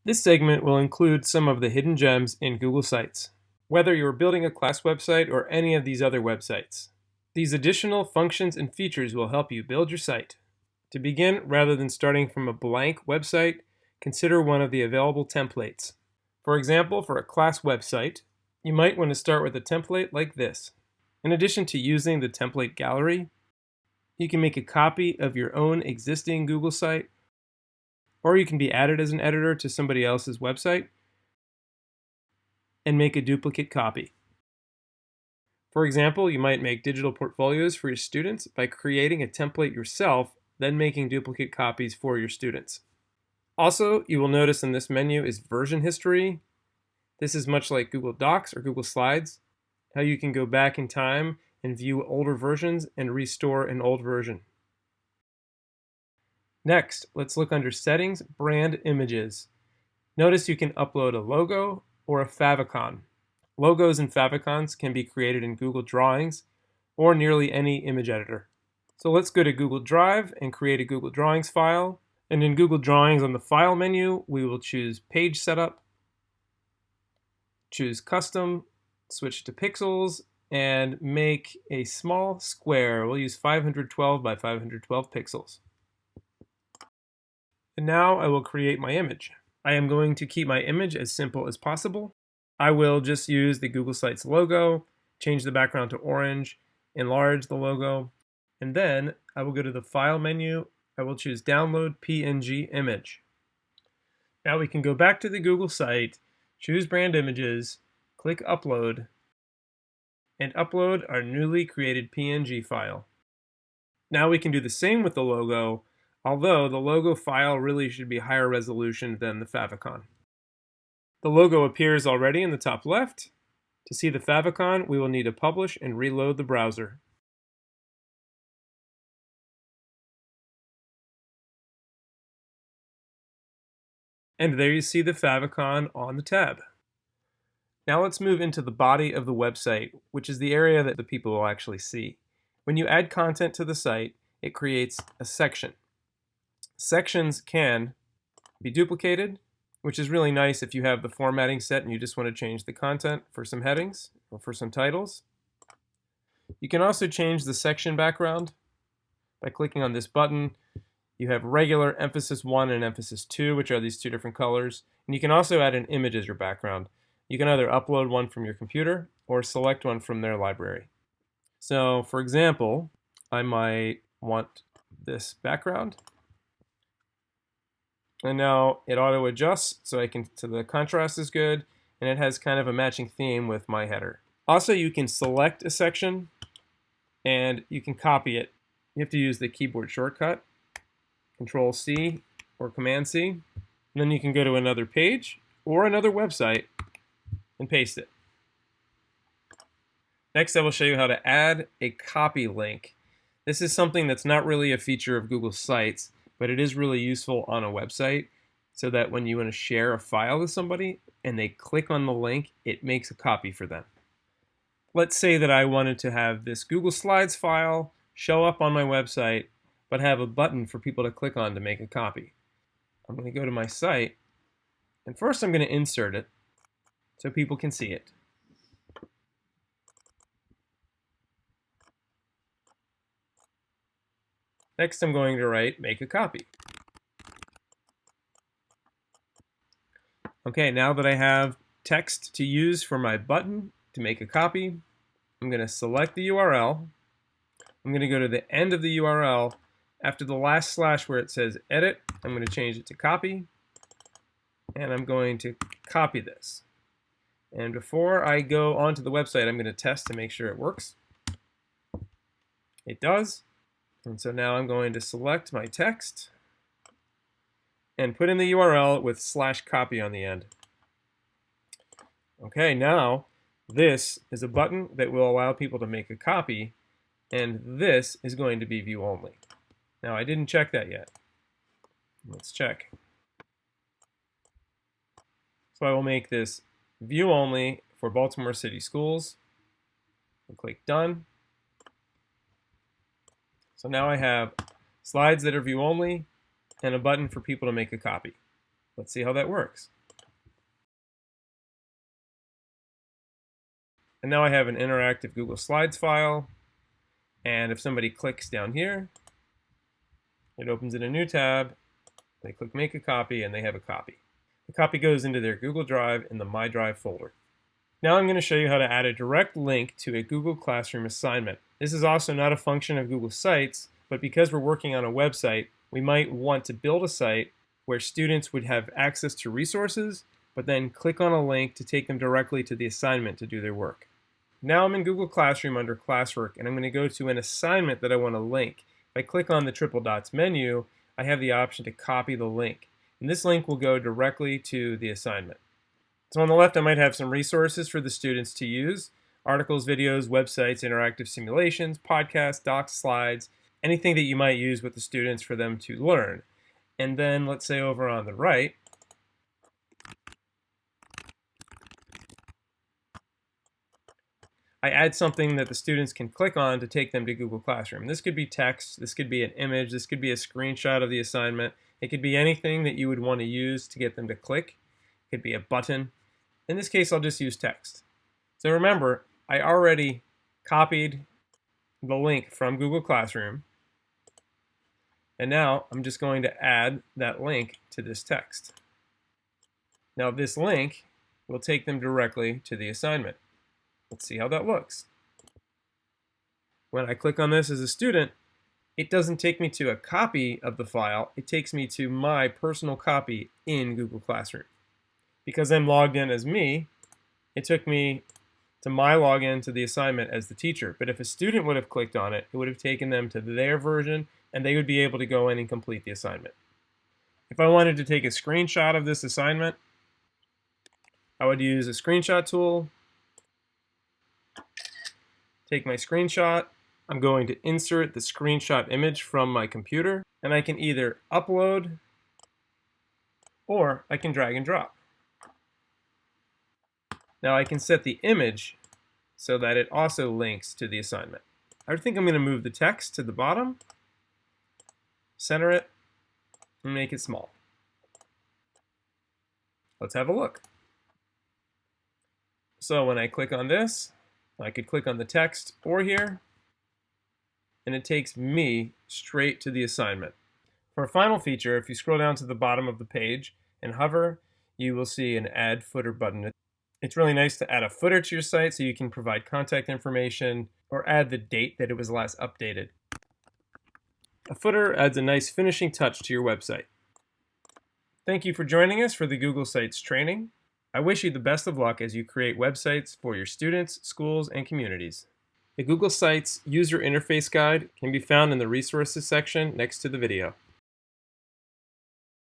This segment will include some of the hidden gems in Google Sites, whether you're building a class website or any of these other websites. These additional functions and features will help you build your site. To begin, rather than starting from a blank website, consider one of the available templates. For example, for a class website, you might want to start with a template like this. In addition to using the template gallery, you can make a copy of your own existing Google site, or you can be added as an editor to somebody else's website and make a duplicate copy. For example, you might make digital portfolios for your students by creating a template yourself, then making duplicate copies for your students. Also, you will notice in this menu is version history. This is much like Google Docs or Google Slides, how you can go back in time and view older versions and restore an old version. Next, let's look under Settings, Brand Images. Notice you can upload a logo or a favicon. Logos and favicons can be created in Google Drawings or nearly any image editor. So let's go to Google Drive and create a Google Drawings file. And in Google Drawings on the File menu, we will choose Page Setup, choose Custom, switch to Pixels, and make a small square. We'll use 512 by 512 pixels. And now I will create my image. I am going to keep my image as simple as possible. I will just use the Google Sites logo, change the background to orange, enlarge the logo, and then I will go to the File menu. I will choose Download PNG Image. Now we can go back to the Google site, choose Brand Images, click Upload, and upload our newly created PNG file. Now we can do the same with the logo, although the logo file really should be higher resolution than the favicon. The logo appears already in the top left. To see the favicon, we will need to publish and reload the browser. And there you see the favicon on the tab. Now let's move into the body of the website, which is the area that the people will actually see. When you add content to the site, it creates a section. Sections can be duplicated, which is really nice if you have the formatting set and you just want to change the content for some headings or for some titles. You can also change the section background by clicking on this button. You have regular emphasis 1 and emphasis 2, which are these two different colors. And you can also add an image as your background. You can either upload one from your computer or select one from their library. So, for example, I might want this background. And now it auto adjusts so the contrast is good, and it has kind of a matching theme with my header. Also, you can select a section and you can copy it. You have to use the keyboard shortcut, Control C or Command C. And then you can go to another page or another website and paste it. Next, I will show you how to add a copy link. This is something that's not really a feature of Google Sites, but it is really useful on a website so that when you want to share a file with somebody and they click on the link, it makes a copy for them. Let's say that I wanted to have this Google Slides file show up on my website, but have a button for people to click on to make a copy. I'm going to go to my site, and first I'm going to insert it so people can see it. Next, I'm going to write make a copy. Okay, now that I have text to use for my button to make a copy, I'm going to select the URL. I'm going to go to the end of the URL. After the last slash where it says edit, I'm going to change it to copy. And I'm going to copy this. And before I go onto the website, I'm going to test to make sure it works. It does. And so now I'm going to select my text and put in the URL with /copy on the end. Okay, now this is a button that will allow people to make a copy, and this is going to be view only. Now I didn't check that yet. Let's check. So I will make this view only for Baltimore City Schools. I'll click done. So now I have slides that are view only and a button for people to make a copy. Let's see how that works. And now I have an interactive Google Slides file. And if somebody clicks down here, it opens in a new tab. They click Make a Copy, and they have a copy. The copy goes into their Google Drive in the My Drive folder. Now I'm going to show you how to add a direct link to a Google Classroom assignment. This is also not a function of Google Sites, but because we're working on a website, we might want to build a site where students would have access to resources, but then click on a link to take them directly to the assignment to do their work. Now I'm in Google Classroom under Classwork, and I'm going to go to an assignment that I want to link. If I click on the triple dots menu, I have the option to copy the link, and this link will go directly to the assignment. So on the left, I might have some resources for the students to use: articles, videos, websites, interactive simulations, podcasts, docs, slides, anything that you might use with the students for them to learn. And then let's say over on the right, I add something that the students can click on to take them to Google Classroom. This could be text, this could be an image, this could be a screenshot of the assignment. It could be anything that you would want to use to get them to click. It could be a button. In this case, I'll just use text. So remember, I already copied the link from Google Classroom, and now I'm just going to add that link to this text. Now this link will take them directly to the assignment. Let's see how that looks. When I click on this as a student, it doesn't take me to a copy of the file, it takes me to my personal copy in Google Classroom. Because I'm logged in as me, it took me to my login to the assignment as the teacher. But if a student would have clicked on it, it would have taken them to their version, and they would be able to go in and complete the assignment. If I wanted to take a screenshot of this assignment, I would use a screenshot tool, take my screenshot. I'm going to insert the screenshot image from my computer, and I can either upload or I can drag and drop. Now I can set the image so that it also links to the assignment. I think I'm going to move the text to the bottom, center it, and make it small. Let's have a look. So when I click on this, I could click on the text or here, and it takes me straight to the assignment. For a final feature, if you scroll down to the bottom of the page and hover, you will see an Add Footer button. It's really nice to add a footer to your site so you can provide contact information or add the date that it was last updated. A footer adds a nice finishing touch to your website. Thank you for joining us for the Google Sites training. I wish you the best of luck as you create websites for your students, schools, and communities. The Google Sites User Interface Guide can be found in the Resources section next to the video.